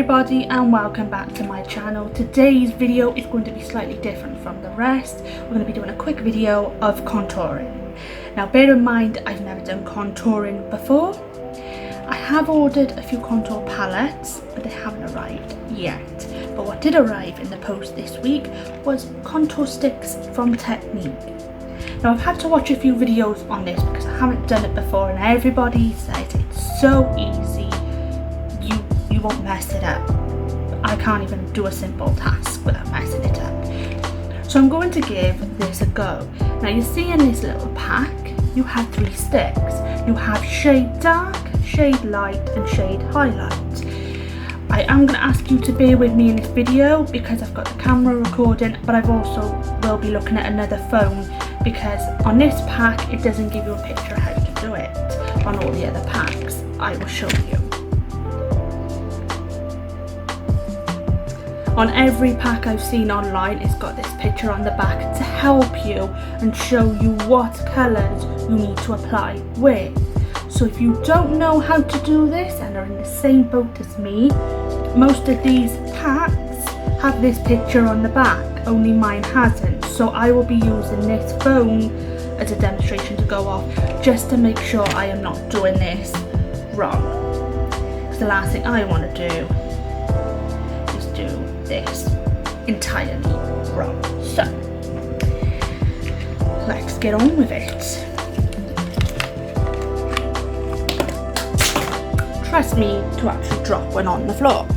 everybody and welcome back to my channel. Today's video is going to be slightly different from the rest. We're going to be doing a quick video of contouring. Now bear in mind I've never done contouring before. I have ordered a few contour palettes but they haven't arrived yet. But what did arrive in the post this week was contour sticks from Technic. Now I've had to watch a few videos on this because I haven't done it before and everybody says it's so easy. You won't mess it up. I can't even do a simple task without messing it up. So I'm going to give this a go. Now you see in this little pack, you have 3 sticks. You have shade dark, shade light and shade highlight. I am going to ask you to bear with me in this video because I've got the camera recording, but I've also will be looking at another phone because on this pack it doesn't give you a picture of how to do it. On all the other packs I will show you. On every pack I've seen online, it's got this picture on the back to help you and show you what colours you need to apply with. So if you don't know how to do this and are in the same boat as me, most of these packs have this picture on the back, only mine hasn't. So I will be using this phone as a demonstration to go off just to make sure I am not doing this wrong. Because the last thing I want to do do this entirely wrong. So let's get on with it. Trust me to actually drop one on the floor.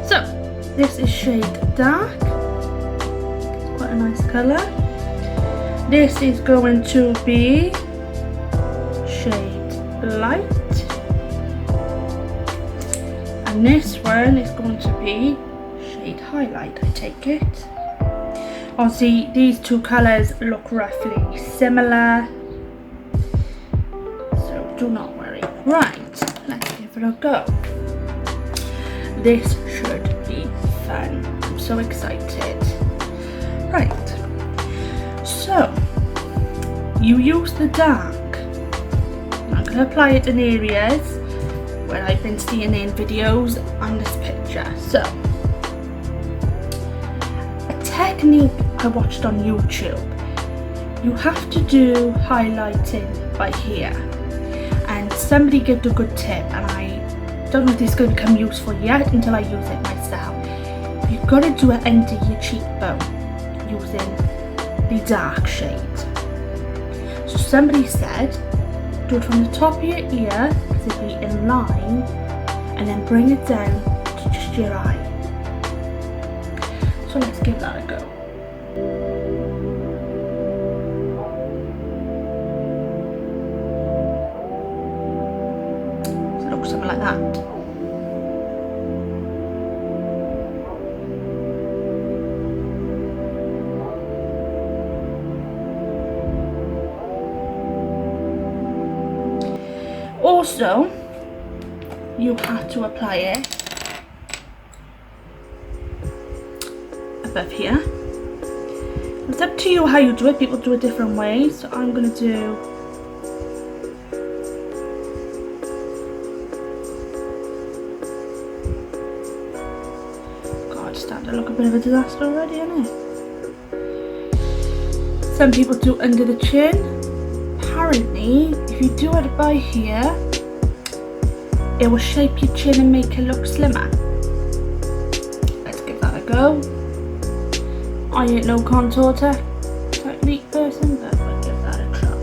So this is shade dark, quite a nice colour. This is going to be shade light. And this one is going to be shade highlight, I take it. Obviously these two colours look roughly similar, so do not worry. Right, let's give it a go. This should be fun. I'm so excited. Right, so you use the dark. I'm going to apply it in areas where I've been seeing in videos on this picture. So, a technique I watched on YouTube. You have to do highlighting by here. And somebody gave a good tip and I don't know if this is going to become useful yet until I use it myself. You've got to do it under your cheekbone using the dark shade. So somebody said, do it from the top of your ear to be in line and then bring it down to just your eye. So let's give that a go. So it looks something like that. Also, you have to apply it above here. It's up to you how you do it. People do it different ways. So I'm going to do God, it's starting to look a bit of a disaster already, isn't it? Some people do under the chin. Apparently, if you do it by here, it will shape your chin and make it look slimmer. Let's give that a go. I ain't no contour technique person, but we'll give that a try.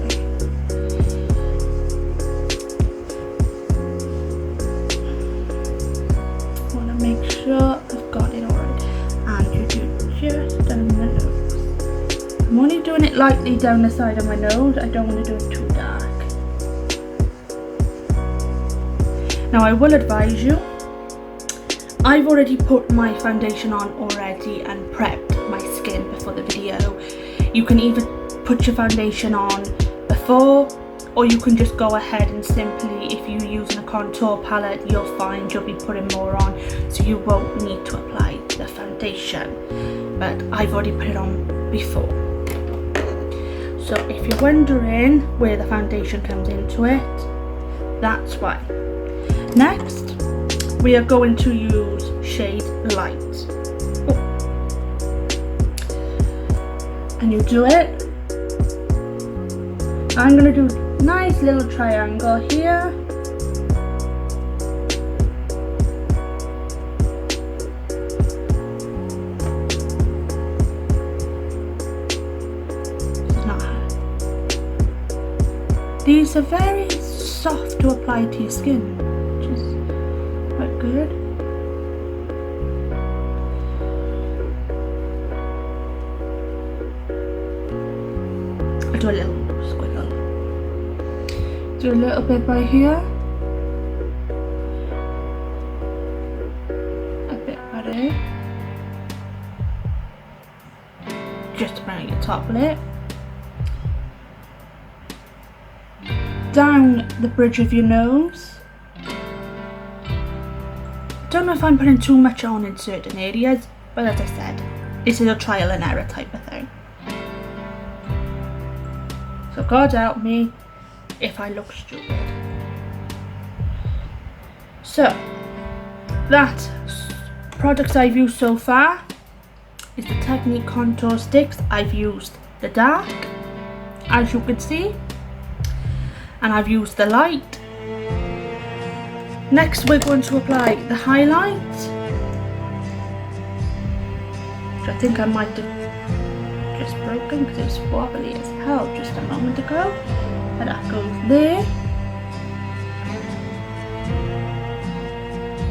I want to make sure I've got it already. And you do just down the nose. I'm only doing it lightly down the side of my nose. I don't want to do it too dark. Now I will advise you, I've already put my foundation on already and prepped my skin before the video. You can either put your foundation on before or you can just go ahead and simply, if you're using a contour palette, you'll find you'll be putting more on so you won't need to apply the foundation. But I've already put it on before. So if you're wondering where the foundation comes into it, That's why. Next, we are going to use shade light. Oh. And you do it. I'm going to do a nice little triangle here. These are very soft to apply to your skin, which is quite good. I'll do a little squiggle. Do a little bit by here. A bit by there. Just around your top lip. Down the bridge of your nose. Don't know if I'm putting too much on in certain areas, but as I said, this is a trial and error type of thing. So God help me if I look stupid. So, that products I've used so far is the Technic contour sticks. I've used the dark, as you can see. And I've used the light. Next we're going to apply the highlight, which I think I might have just broken because it was wobbly as hell just a moment ago. And that goes there,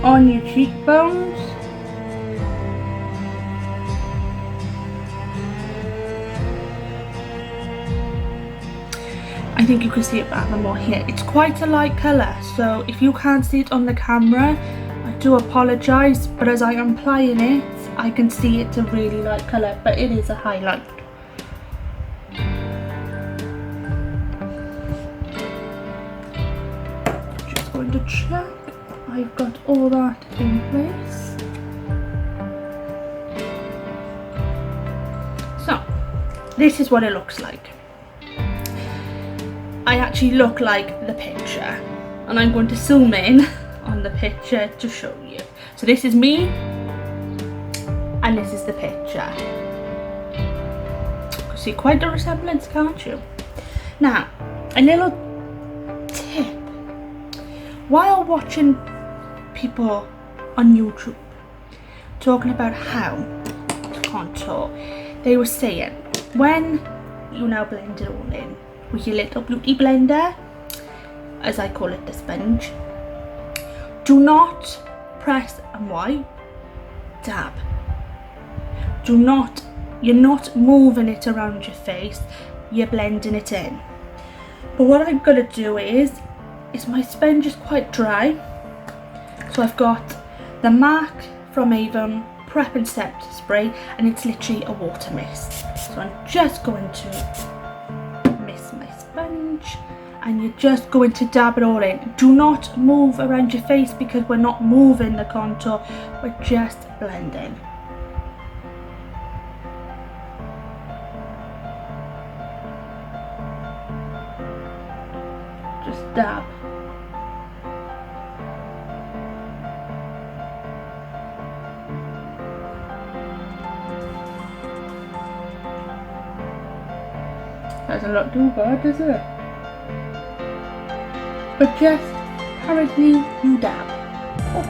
on your cheekbones. I think you can see it better more here. It's quite a light colour, so if you can't see it on the camera, I do apologise, but as I am applying it, I can see it's a really light colour, but it is a highlight. Just going to check I've got all that in place. So, this is what it looks like. I actually look like the picture, and I'm going to zoom in on the picture to show you. So this is me, and this is the picture. You can see quite a resemblance, can't you? Now, a little tip. While watching people on YouTube talking about how to contour, they were saying when you now blend it all in with your little beauty blender, as I call it, the sponge, do not press and wipe, dab. You're not moving it around your face, you're blending it in. But what I'm gonna do is my sponge is quite dry, so I've got the MAC from Avon Prep and Set spray, and it's literally a water mist. So I'm just going to mist my sponge, and you're just going to dab it all in. Do not move around your face because we're not moving the contour, we're just blending. Just dab. That's a lot too bad, does it? But just hurriedly you dab. Oh.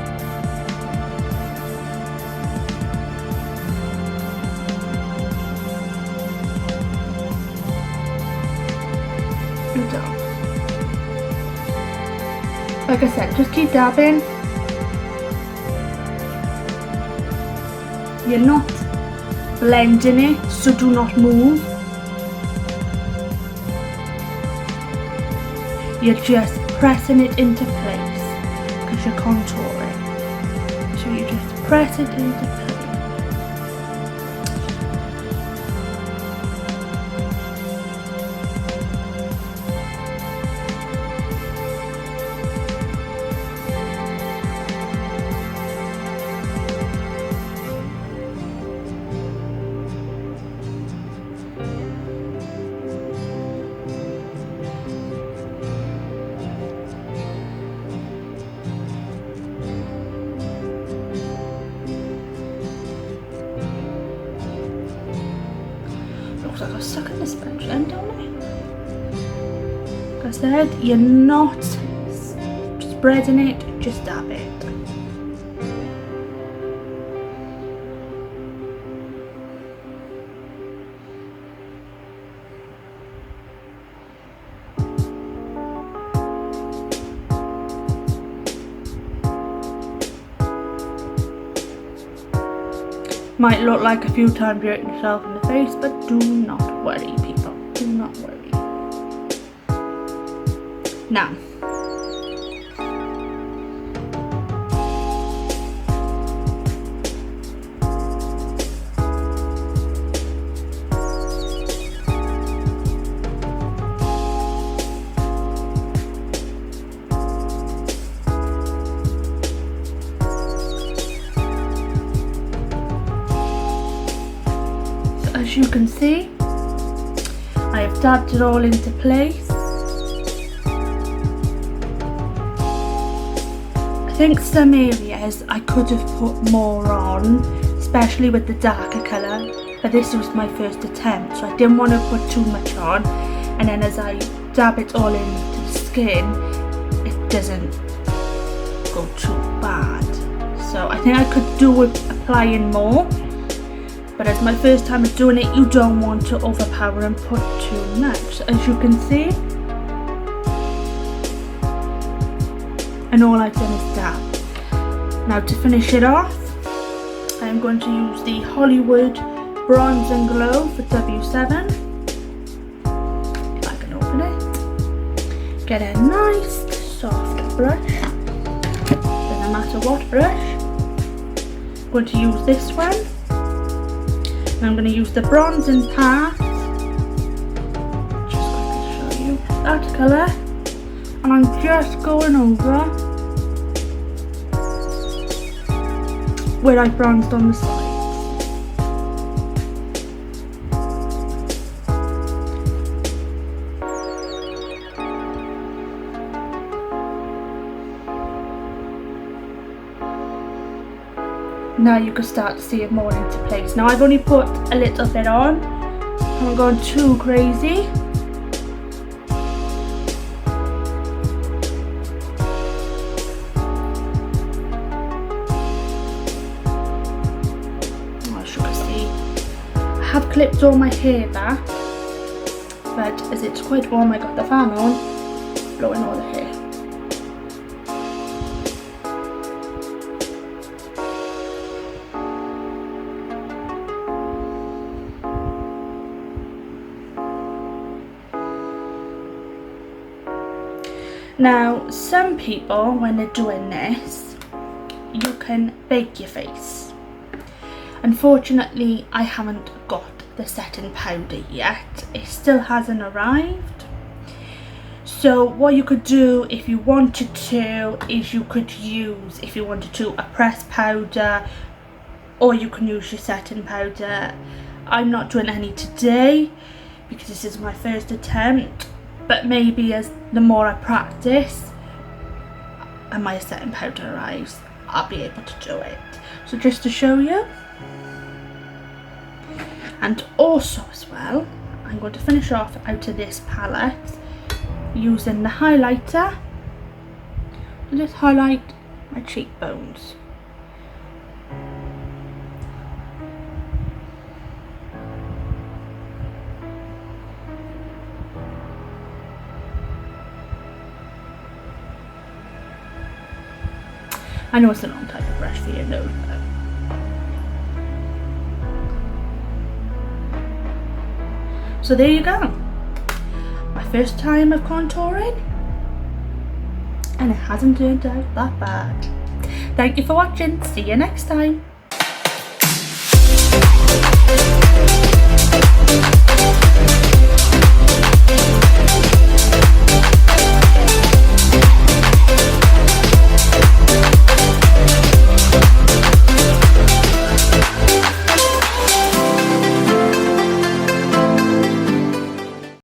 You dab. Like I said, just keep dabbing. You're not blending it, so do not move. You're just pressing it into place because you're contouring. So you just press it into place. like I was stuck in the sponge end, don't I? Like I said, you're not spreading it, just dab it. Might look like a few times you're hitting yourself in the face, but do not worry, people. Do not worry. Now, as you can see, I have dabbed it all into place. I think some areas I could have put more on, especially with the darker colour, but this was my first attempt, so I didn't want to put too much on, and then as I dab it all into the skin, it doesn't go too bad. So I think I could do with applying more. But as my first time of doing it, you don't want to overpower and put too much, as you can see. And all I've done is dab. Now to finish it off, I'm going to use the Hollywood Bronze and Glow for W7. If I can open it. Get a nice soft brush. Doesn't matter what brush. I'm going to use this one. I'm going to use the bronze in part, just going to show you that colour, and I'm just going over where I bronzed on the sides. Now you can start to see it more into place. Now I've only put a little bit on, I haven't gone too crazy. As you can see, I have clipped all my hair back, but as it's quite warm I got the fan on, blowing all the hair. Now, some people, when they're doing this, you can bake your face. Unfortunately, I haven't got the setting powder yet. It still hasn't arrived. So what you could do if you wanted to, is you could use, if you wanted to, a pressed powder, or you can use your setting powder. I'm not doing any today because this is my first attempt. But maybe as the more I practice and my setting powder arrives, I'll be able to do it. So just to show you. And also as well, I'm going to finish off out of this palette using the highlighter to just highlight my cheekbones. I know it's the wrong type of brush for your nose, but so there you go. My first time of contouring, and it hasn't turned out that bad. Thank you for watching. See you next time.